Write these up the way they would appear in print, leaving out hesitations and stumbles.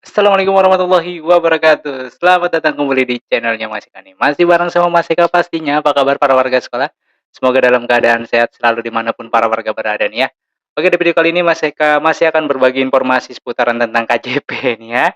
Assalamualaikum warahmatullahi wabarakatuh. Selamat datang kembali di channelnya Mas Eka nih. Masih bareng sama Mas Eka pastinya. Apa kabar para warga sekolah? Semoga dalam keadaan sehat selalu dimanapun para warga berada nih ya. Oke, di video kali ini Mas Eka masih akan berbagi informasi seputaran tentang KJP nih ya.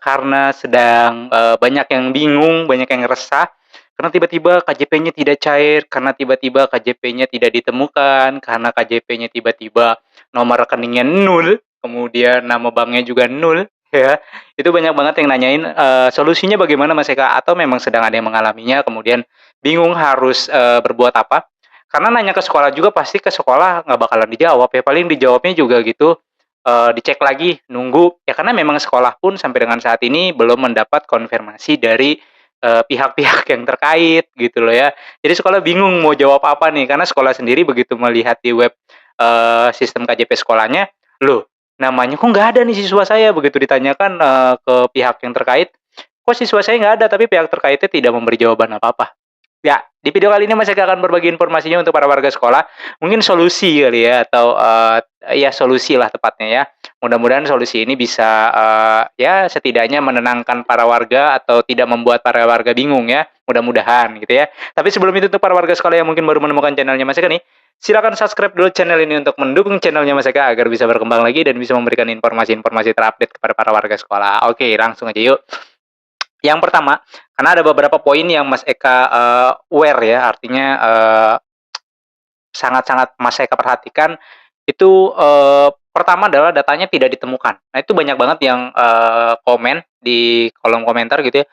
Karena sedang banyak yang bingung, banyak yang resah. Karena tiba-tiba KJP-nya tidak cair, karena tiba-tiba KJP-nya tidak ditemukan, karena KJP-nya tiba-tiba nomor rekeningnya nol, kemudian nama banknya juga nol, ya. Itu banyak banget yang nanyain, solusinya bagaimana Mas Eka? Atau memang sedang ada yang mengalaminya kemudian bingung harus, berbuat apa? Karena nanya ke sekolah juga pasti ke sekolah nggak bakalan dijawab ya, paling dijawabnya juga gitu, dicek lagi, nunggu. Ya karena memang sekolah pun sampai dengan saat ini belum mendapat konfirmasi dari, pihak-pihak yang terkait gitu loh ya. Jadi sekolah bingung mau jawab apa nih, karena sekolah sendiri begitu melihat di web, sistem KJP sekolahnya, "Loh, namanya kok nggak ada nih siswa saya?" Begitu ditanyakan, ke pihak yang terkait, "Kok siswa saya nggak ada?" Tapi pihak terkaitnya tidak memberi jawaban apa-apa. Ya, di video kali ini Mas Eka akan berbagi informasinya untuk para warga sekolah, mungkin solusi kali ya atau, ya solusi lah tepatnya ya. Mudah-mudahan solusi ini bisa, ya setidaknya menenangkan para warga atau tidak membuat para warga bingung ya, mudah-mudahan gitu ya. Tapi sebelum itu untuk para warga sekolah yang mungkin baru menemukan channelnya Mas Eka nih, silakan subscribe dulu channel ini untuk mendukung channelnya Mas Eka agar bisa berkembang lagi dan bisa memberikan informasi-informasi terupdate kepada para warga sekolah. Oke, langsung aja yuk. Yang pertama, karena ada beberapa poin yang Mas Eka, aware ya, artinya, sangat-sangat Mas Eka perhatikan, itu, pertama adalah datanya tidak ditemukan. Nah, itu banyak banget yang, komen di kolom komentar gitu ya,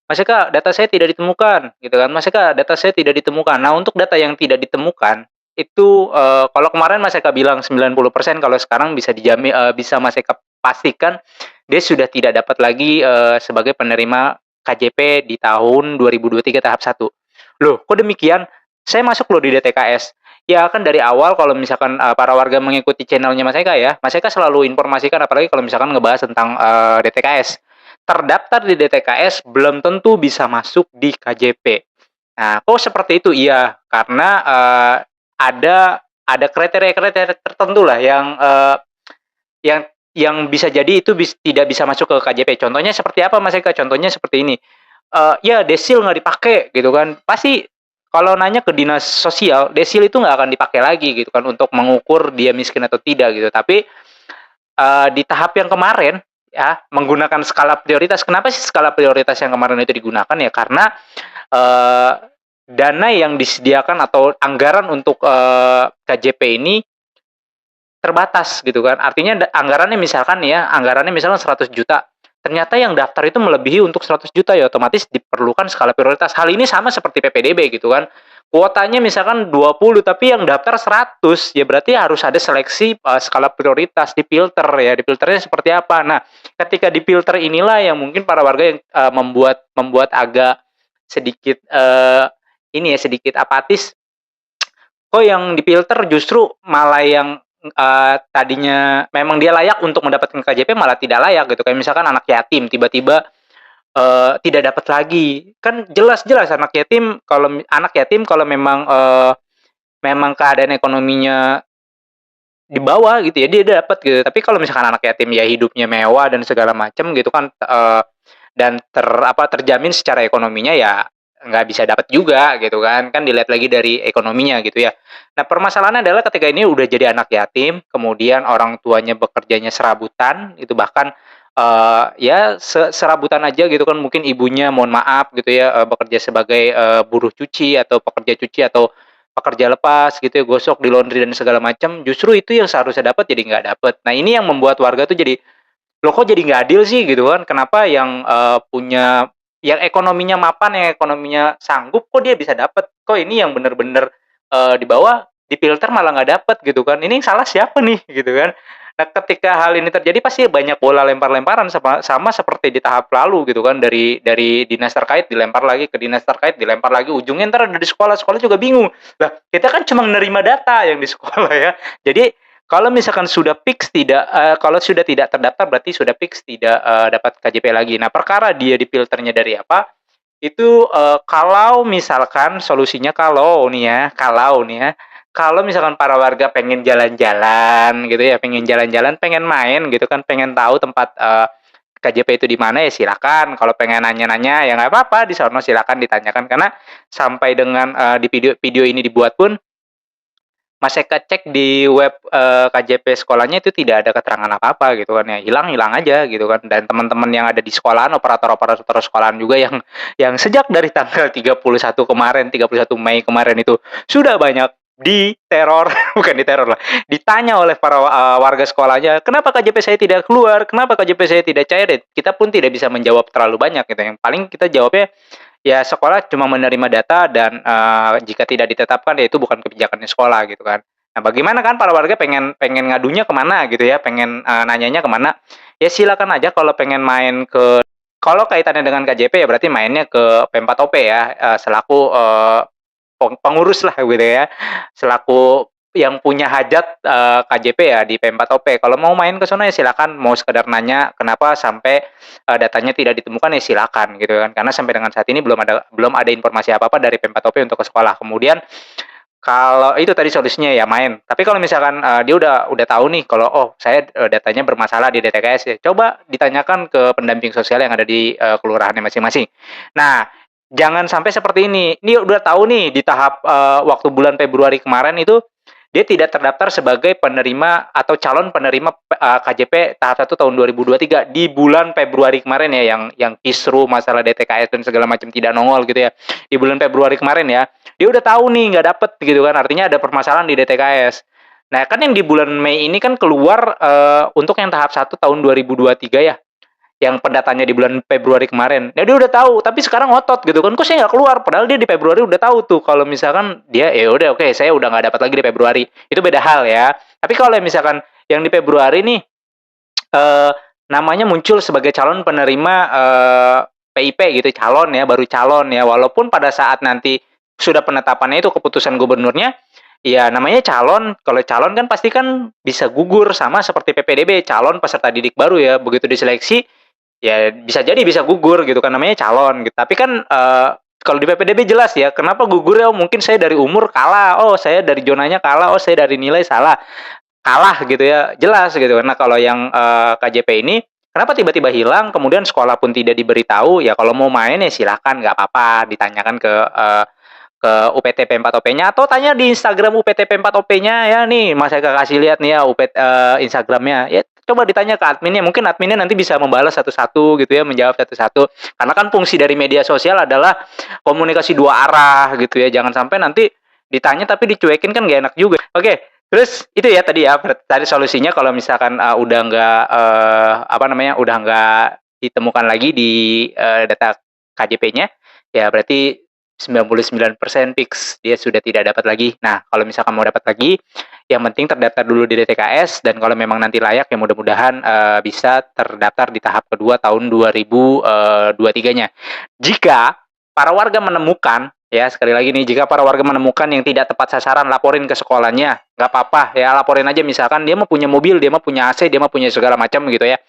"Mas Eka, data saya tidak ditemukan," gitu kan, "Mas Eka, data saya tidak ditemukan." Nah, untuk data yang tidak ditemukan, itu, kalau kemarin Mas Eka bilang 90%, kalau sekarang bisa Mas Eka pastikan dia sudah tidak dapat lagi, sebagai penerima KJP di tahun 2023 tahap satu. "Loh, kok demikian? Saya masuk loh di DTKS." Ya kan dari awal kalau misalkan, para warga mengikuti channelnya Mas Eka ya, Mas Eka selalu informasikan apalagi kalau misalkan ngebahas tentang, DTKS. Terdaftar di DTKS belum tentu bisa masuk di KJP. Nah, kok seperti itu? Iya, karena, ada kriteria-kriteria tertentu lah yang bisa jadi itu tidak bisa masuk ke KJP. Contohnya seperti apa Mas Eka? Contohnya seperti ini, ya desil nggak dipakai gitu kan, pasti kalau nanya ke dinas sosial, desil itu nggak akan dipakai lagi gitu kan untuk mengukur dia miskin atau tidak gitu. Tapi, di tahap yang kemarin ya, menggunakan skala prioritas. Kenapa sih skala prioritas yang kemarin itu digunakan ya? Karena, eee, dana yang disediakan atau anggaran untuk, KJP ini terbatas gitu kan. Artinya anggarannya misalkan nih ya, anggarannya misalnya 100 juta, ternyata yang daftar itu melebihi untuk 100 juta, ya otomatis diperlukan skala prioritas. Hal ini sama seperti PPDB gitu kan. Kuotanya misalkan 20 tapi yang daftar 100, ya berarti harus ada seleksi, skala prioritas, difilter ya, difilternya seperti apa. Nah, ketika difilter inilah yang mungkin para warga yang, membuat membuat agak sedikit, ini ya, sedikit apatis, kok yang difilter justru malah yang, tadinya memang dia layak untuk mendapatkan KJP malah tidak layak gitu, kayak misalkan anak yatim tiba-tiba, tidak dapat lagi. Kan jelas-jelas anak yatim kalau memang, memang keadaan ekonominya di bawah gitu ya, dia dapat gitu. Tapi kalau misalkan anak yatim ya hidupnya mewah dan segala macam gitu kan, dan terjamin secara ekonominya ya nggak bisa dapat juga gitu kan, kan dilihat lagi dari ekonominya gitu ya. Nah, permasalahannya adalah ketika ini udah jadi anak yatim, kemudian orang tuanya bekerjanya serabutan, itu bahkan, ya serabutan aja gitu kan, mungkin ibunya mohon maaf gitu ya, bekerja sebagai, buruh cuci atau pekerja cuci atau pekerja lepas gitu ya, gosok di laundry dan segala macam, justru itu yang seharusnya dapat jadi nggak dapat. Nah, ini yang membuat warga tuh jadi, "Loh kok jadi nggak adil sih?" Gitu kan. Kenapa yang ekonominya mapan, yang ekonominya sanggup, kok dia bisa dapat? Kok ini yang bener-bener, di bawah difilter malah nggak dapat gitu kan. Ini yang salah siapa nih? Gitu kan. Nah, ketika hal ini terjadi pasti banyak bola lempar-lemparan sama sama seperti di tahap lalu gitu kan, dari dinas terkait dilempar lagi ke dinas terkait, dilempar lagi, ujungnya entar ada di sekolah, sekolah juga bingung. Lah, kita kan cuma menerima data yang di sekolah ya. Jadi kalau misalkan sudah fix tidak, kalau sudah tidak terdaftar berarti sudah fix tidak, dapat KJP lagi. Nah, perkara dia difilternya dari apa, itu, kalau misalkan solusinya kalau misalkan para warga pengen jalan-jalan gitu ya, pengen jalan-jalan, pengen main gitu kan, pengen tahu tempat, KJP itu di mana ya silakan. Kalau pengen nanya-nanya ya nggak apa-apa, di sono silakan ditanyakan. Karena sampai dengan di video ini dibuat pun, Mas Eka cek di web KJP sekolahnya itu tidak ada keterangan apa-apa gitu kan ya. Hilang-hilang aja gitu kan. Dan teman-teman yang ada di sekolahan, operator-operator sekolahan juga yang sejak dari tanggal 31 kemarin, 31 Mei kemarin itu sudah banyak diteror, bukan diteror lah, ditanya oleh para warga sekolahnya, kenapa KJP saya tidak keluar, kenapa KJP saya tidak cair. Kita pun tidak bisa menjawab terlalu banyak gitu. Yang paling kita jawabnya ya sekolah cuma menerima data dan jika tidak ditetapkan ya itu bukan kebijakannya sekolah gitu kan. Nah, bagaimana kan para warga pengen pengen ngadunya kemana gitu ya, pengen nanyanya kemana? Ya silakan aja kalau pengen main ke, kalau kaitannya dengan KJP ya berarti mainnya ke P4OP ya, selaku pengurus lah gitu ya, selaku yang punya hajat KJP ya di P4OP. Kalau mau main ke sana ya silakan, mau sekedar nanya kenapa sampai datanya tidak ditemukan ya silakan gitu kan. Karena sampai dengan saat ini belum ada informasi apa-apa dari P4OP untuk ke sekolah. Kemudian kalau itu tadi solusinya ya main. Tapi kalau misalkan dia udah tahu nih kalau oh saya datanya bermasalah di DTKS ya, coba ditanyakan ke pendamping sosial yang ada di kelurahannya masing-masing. Nah, jangan sampai seperti ini. Ini udah tahu nih di tahap waktu bulan Februari kemarin itu dia tidak terdaftar sebagai penerima atau calon penerima KJP tahap 1 tahun 2023 di bulan Februari kemarin ya, yang kisru masalah DTKS dan segala macam tidak nongol gitu ya. Di bulan Februari kemarin ya, dia udah tahu nih nggak dapet gitu kan, artinya ada permasalahan di DTKS. Nah kan yang di bulan Mei ini kan keluar untuk yang tahap 1 tahun 2023 ya, yang pendatanya di bulan Februari kemarin. Ya dia udah tahu, tapi sekarang ngotot gitu kan. Kok saya nggak keluar? Padahal dia di Februari udah tahu tuh. Kalau misalkan dia ya udah oke, saya udah nggak dapat lagi di Februari. Itu beda hal ya. Tapi kalau misalkan yang di Februari nih namanya muncul sebagai calon penerima PIP gitu, calon ya, baru calon ya. Walaupun pada saat nanti sudah penetapannya itu keputusan gubernurnya, ya namanya calon. Kalau calon kan pasti kan bisa gugur, sama seperti PPDB, calon peserta didik baru ya. Begitu diseleksi ya bisa jadi bisa gugur gitu kan, namanya calon gitu. Tapi kan kalau di PPDB jelas ya, kenapa gugur ya? Mungkin saya dari umur kalah, oh saya dari zonanya kalah, oh saya dari nilai salah kalah gitu ya, jelas gitu. Nah kalau yang KJP ini kenapa tiba-tiba hilang, kemudian sekolah pun tidak diberitahu, ya kalau mau main ya silakan, nggak apa-apa, ditanyakan ke UPT P4OP-nya atau tanya di Instagram UPT P4OP-nya ya, nih Mas Eka kasih lihat nih ya Instagramnya ya, coba ditanya ke adminnya, mungkin adminnya nanti bisa membalas satu-satu gitu ya, menjawab satu-satu, karena kan fungsi dari media sosial adalah komunikasi dua arah gitu ya, jangan sampai nanti ditanya tapi dicuekin kan gak enak juga. Oke, terus itu ya tadi ya, tadi solusinya kalau misalkan udah nggak udah nggak ditemukan lagi di data KJP-nya, ya berarti 99% fix dia sudah tidak dapat lagi. Nah, kalau misalkan mau dapat lagi, yang penting terdaftar dulu di DTKS, dan kalau memang nanti layak ya mudah-mudahan bisa terdaftar di tahap kedua tahun 2023-nya. Jika para warga menemukan, ya sekali lagi nih, jika para warga menemukan yang tidak tepat sasaran, laporin ke sekolahnya. Nggak apa-apa ya, laporin aja. Misalkan dia mau punya mobil, dia mau punya AC, dia mau punya segala macam gitu ya,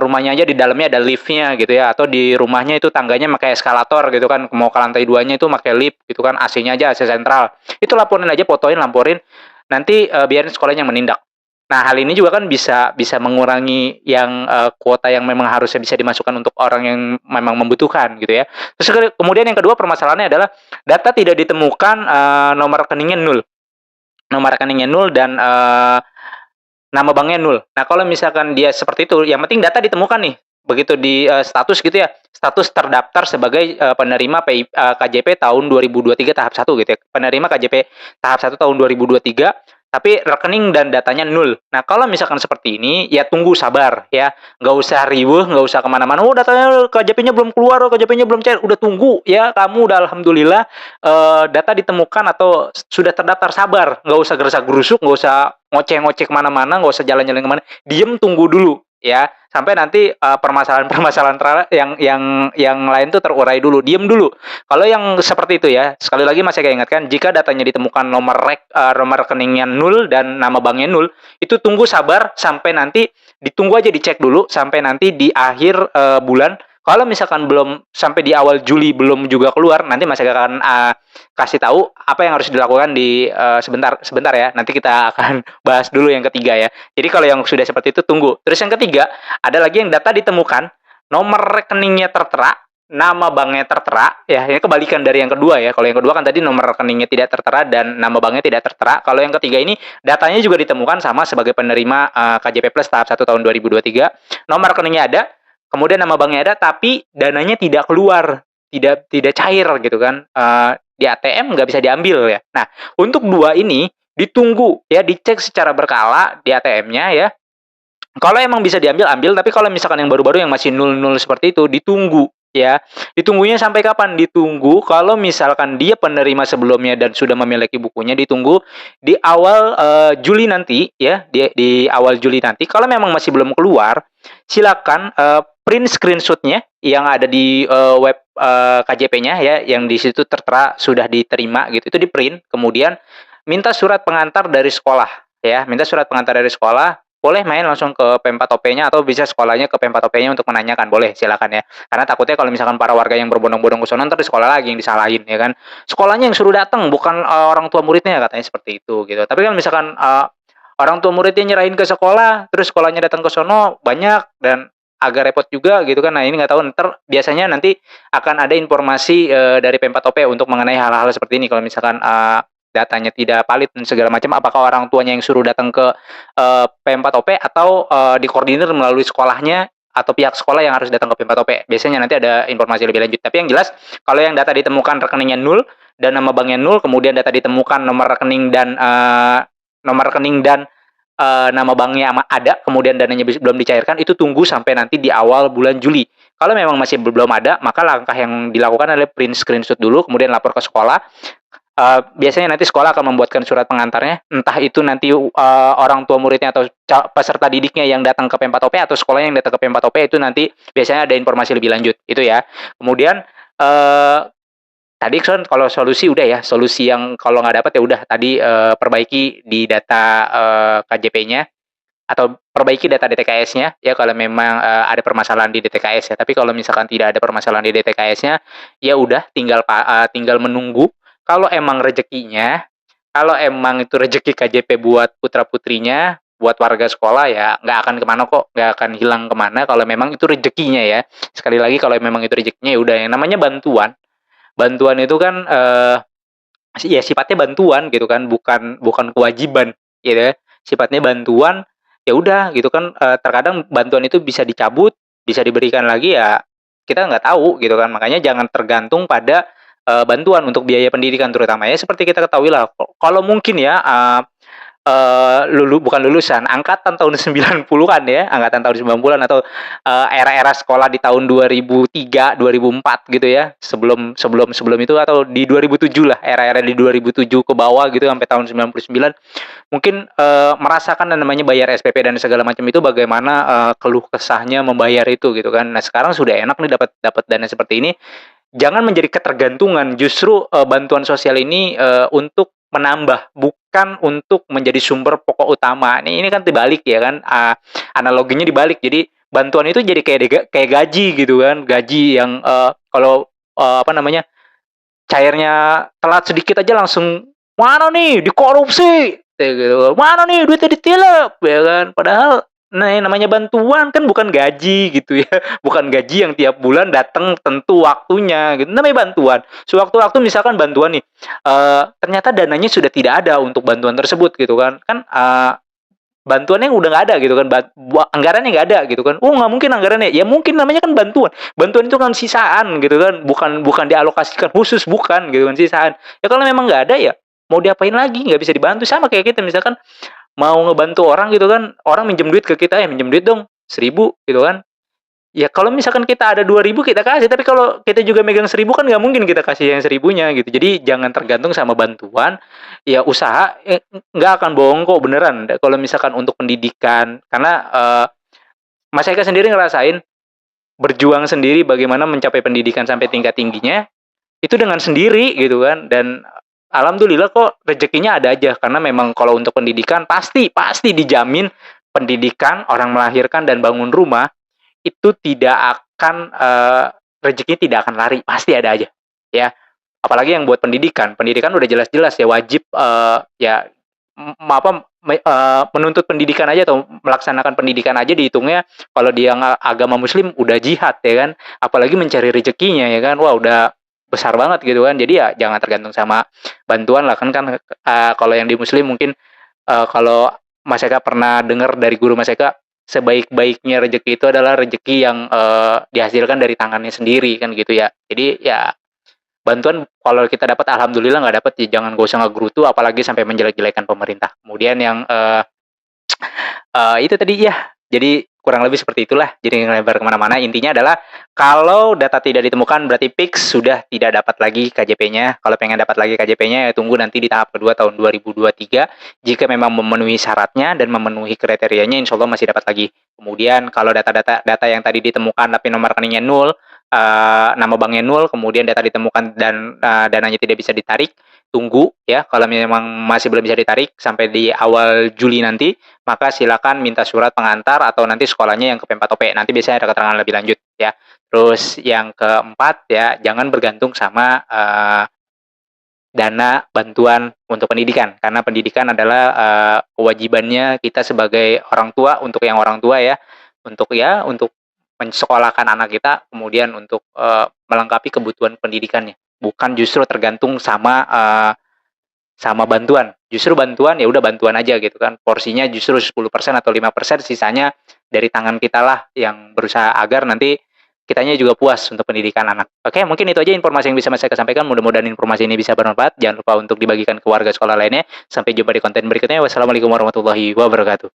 rumahnya aja di dalamnya ada liftnya gitu ya, atau di rumahnya itu tangganya pakai eskalator gitu kan, mau ke lantai 2-nya itu pakai lift gitu kan, AC-nya aja AC sentral. Itu laporin aja, fotoin, laporin, nanti biarin sekolahnya yang menindak. Nah, hal ini juga kan bisa mengurangi yang kuota yang memang harusnya bisa dimasukkan untuk orang yang memang membutuhkan gitu ya. Terus kemudian yang kedua permasalahannya adalah data tidak ditemukan, nomor rekeningnya nol. Nomor rekeningnya nol dan nama banknya nol. Nah, kalau misalkan dia seperti itu, yang penting data ditemukan nih. Begitu di status gitu ya, status terdaftar sebagai penerima KJP tahun 2023 tahap 1 gitu ya. Penerima KJP tahap 1 tahun 2023, tapi rekening dan datanya nol. Nah, kalau misalkan seperti ini, ya tunggu, sabar ya. Nggak usah riuh, nggak usah kemana-mana. Oh, datanya KJP-nya belum keluar, oh, KJP-nya belum cair. Udah tunggu ya, kamu udah alhamdulillah data ditemukan atau sudah terdaftar, sabar. Nggak usah gerasa-gerusuk, nggak usah ngoceh-ngoceh kemana-mana, nggak usah jalan-jalan kemana. Diem, tunggu dulu ya, sampai nanti permasalahan-permasalahan yang lain tuh terurai dulu, diem dulu. Kalau yang seperti itu ya, sekali lagi masih saya ingatkan, jika datanya ditemukan nomor rekeningnya nol dan nama banknya nol, itu tunggu, sabar sampai nanti, ditunggu aja, dicek dulu sampai nanti di akhir bulan. Kalau misalkan belum sampai di awal Juli belum juga keluar, nanti Mas Ega akan kasih tahu apa yang harus dilakukan di sebentar ya. Nanti kita akan bahas dulu yang ketiga ya. Jadi kalau yang sudah seperti itu tunggu. Terus yang ketiga, ada lagi yang data ditemukan, nomor rekeningnya tertera, nama banknya tertera, ya ini kebalikan dari yang kedua ya. Kalau yang kedua kan tadi nomor rekeningnya tidak tertera dan nama banknya tidak tertera. Kalau yang ketiga ini datanya juga ditemukan sama sebagai penerima KJP Plus tahap 1 tahun 2023. Nomor rekeningnya ada, kemudian nama banknya ada, tapi dananya tidak keluar, tidak cair gitu kan. Di ATM nggak bisa diambil ya. Nah, untuk dua ini ditunggu ya, dicek secara berkala di ATM-nya ya. Kalau emang bisa diambil, ambil, tapi kalau misalkan yang baru-baru yang masih nul-nul seperti itu, ditunggu ya. Ditunggunya sampai kapan? Ditunggu kalau misalkan dia penerima sebelumnya dan sudah memiliki bukunya, ditunggu di awal Juli nanti ya, di awal Juli nanti. Kalau memang masih belum keluar, silakan print screenshotnya yang ada di web KJP-nya ya, yang di situ tertera sudah diterima gitu, itu di print, kemudian minta surat pengantar dari sekolah ya, minta surat pengantar dari sekolah. Boleh main langsung ke P4OP-nya atau bisa sekolahnya ke P4OP-nya untuk menanyakan, boleh, silakan ya. Karena takutnya kalau misalkan para warga yang berbondong-bondong ke sana, ntar di sekolah lagi yang disalahin ya kan. Sekolahnya yang suruh datang, bukan orang tua muridnya, katanya seperti itu gitu. Tapi kan misalkan orang tua muridnya nyerahin ke sekolah, terus sekolahnya datang ke sono banyak dan agak repot juga gitu kan. Nah ini nggak tahu, ntar biasanya nanti akan ada informasi dari P4OP untuk mengenai hal-hal seperti ini. Kalau misalkan datanya tidak valid dan segala macam, apakah orang tuanya yang suruh datang ke P4OP atau dikoordinir melalui sekolahnya atau pihak sekolah yang harus datang ke P4OP. Biasanya nanti ada informasi lebih lanjut. Tapi yang jelas kalau yang data ditemukan rekeningnya nul dan nama banknya nul, kemudian data ditemukan nomor rekening dan nama banknya ada, kemudian dananya belum dicairkan, itu tunggu sampai nanti di awal bulan Juli. Kalau memang masih belum ada, maka langkah yang dilakukan adalah print screenshot dulu, kemudian lapor ke sekolah. Biasanya nanti sekolah akan membuatkan surat pengantarnya, entah itu nanti orang tua muridnya atau peserta didiknya yang datang ke P4OP atau sekolahnya yang datang ke P4OP, itu nanti biasanya ada informasi lebih lanjut itu ya. Kemudian tadi kan kalau solusi udah ya, solusi yang kalau nggak dapat ya udah tadi perbaiki di data KJP-nya atau perbaiki data DTKS-nya ya kalau memang ada permasalahan di DTKS ya. Tapi kalau misalkan tidak ada permasalahan di DTKS-nya, ya udah tinggal menunggu. Kalau emang rezekinya, kalau emang itu rezeki KJP buat putra-putrinya, buat warga sekolah ya nggak akan kemana kok, nggak akan hilang kemana kalau memang itu rezekinya ya. Sekali lagi kalau memang itu rezekinya ya udah, yang namanya bantuan. Bantuan itu kan ya sifatnya bantuan gitu kan, bukan kewajiban gitu ya. Sifatnya bantuan, ya udah gitu kan, terkadang bantuan itu bisa dicabut, bisa diberikan lagi ya kita nggak tahu gitu kan. Makanya jangan tergantung pada bantuan untuk biaya pendidikan terutama ya, seperti kita ketahui lah kalau mungkin ya bukan lulusan, angkatan tahun 90-an ya, angkatan tahun 90-an atau era-era sekolah di tahun 2003, 2004 gitu ya. Sebelum itu atau di 2007 lah, era-era di 2007 ke bawah gitu sampai tahun 99. Mungkin merasakan yang namanya bayar SPP dan segala macam itu, bagaimana keluh kesahnya membayar itu gitu kan. Nah, sekarang sudah enak nih dapat dana seperti ini. Jangan menjadi ketergantungan, justru bantuan sosial ini untuk menambah, bukan untuk menjadi sumber pokok utama. Ini kan dibalik ya kan, analoginya dibalik. Jadi bantuan itu jadi kayak gaji gitu kan, gaji yang kalau apa namanya, cairnya telat sedikit aja langsung mana nih dikorupsi, gitu. Mana nih duitnya ditilep, ya kan. Padahal nah yang namanya bantuan kan bukan gaji gitu ya, bukan gaji yang tiap bulan datang tentu waktunya gitu, namanya bantuan. Sewaktu-waktu misalkan bantuan nih, ternyata dananya sudah tidak ada untuk bantuan tersebut gitu kan, bantuannya udah nggak ada gitu kan, anggarannya nggak ada gitu kan. Nggak mungkin anggarannya, ya mungkin namanya kan bantuan. Bantuan itu kan sisaan gitu kan, bukan dialokasikan khusus, bukan gitu kan, sisaan. Ya kalau memang nggak ada ya mau diapain lagi, nggak bisa dibantu. Sama kayak kita misalkan mau ngebantu orang gitu kan, orang minjem duit ke kita, ya minjem duit dong 1.000 gitu kan. Ya kalau misalkan kita ada 2.000 kita kasih, tapi kalau kita juga megang 1.000 kan nggak mungkin kita kasih yang 1.000-nya gitu. Jadi jangan tergantung sama bantuan. Ya usaha nggak akan bohong kok, beneran. Kalau misalkan untuk pendidikan, karena Mas Eka sendiri ngerasain berjuang sendiri bagaimana mencapai pendidikan sampai tingkat tingginya itu dengan sendiri gitu kan. Dan alhamdulillah kok rezekinya ada aja, karena memang kalau untuk pendidikan pasti dijamin pendidikan, orang melahirkan dan bangun rumah itu tidak akan rezekinya tidak akan lari, pasti ada aja, ya. Apalagi yang buat pendidikan, pendidikan udah jelas-jelas ya wajib, ya menuntut pendidikan aja atau melaksanakan pendidikan aja dihitungnya kalau dia agama muslim udah jihad ya kan, apalagi mencari rezekinya ya kan, wah udah besar banget gitu kan. Jadi ya jangan tergantung sama bantuan lah kan, kalau yang di muslim mungkin, kalau Mas Eka pernah dengar dari guru Mas Eka, sebaik-baiknya rezeki itu adalah rezeki yang dihasilkan dari tangannya sendiri kan gitu ya. Jadi ya bantuan kalau kita dapat alhamdulillah, nggak dapat ya jangan gak usah ngegerutu apalagi sampai menjelek-jelekan pemerintah. Kemudian yang itu tadi ya, jadi kurang lebih seperti itulah, jadi ngelebar kemana-mana. Intinya adalah kalau data tidak ditemukan berarti fix sudah tidak dapat lagi KJP-nya. Kalau pengen dapat lagi KJP-nya ya tunggu nanti di tahap kedua tahun 2023. Jika memang memenuhi syaratnya dan memenuhi kriterianya insya Allah masih dapat lagi. Kemudian kalau data yang tadi ditemukan tapi nomor rekeningnya nol, nama banknya nol, kemudian data ditemukan dan dananya tidak bisa ditarik, tunggu ya. Kalau memang masih belum bisa ditarik sampai di awal Juli nanti, maka silakan minta surat pengantar atau nanti sekolahnya yang ke Pempat OP. Nanti biasanya ada keterangan lebih lanjut ya. Terus yang keempat ya, jangan bergantung sama dana bantuan untuk pendidikan, karena pendidikan adalah kewajibannya kita sebagai orang tua, untuk yang orang tua ya, untuk mensekolahkan anak kita, kemudian untuk melengkapi kebutuhan pendidikannya, bukan justru tergantung sama bantuan. Justru bantuan ya udah bantuan aja gitu kan, porsinya justru 10% atau 5%, sisanya dari tangan kita lah yang berusaha agar nanti kitanya juga puas untuk pendidikan anak. Oke, mungkin itu aja informasi yang bisa saya sampaikan. Mudah-mudahan informasi ini bisa bermanfaat. Jangan lupa untuk dibagikan ke warga sekolah lainnya. Sampai jumpa di konten berikutnya. Wassalamualaikum warahmatullahi wabarakatuh.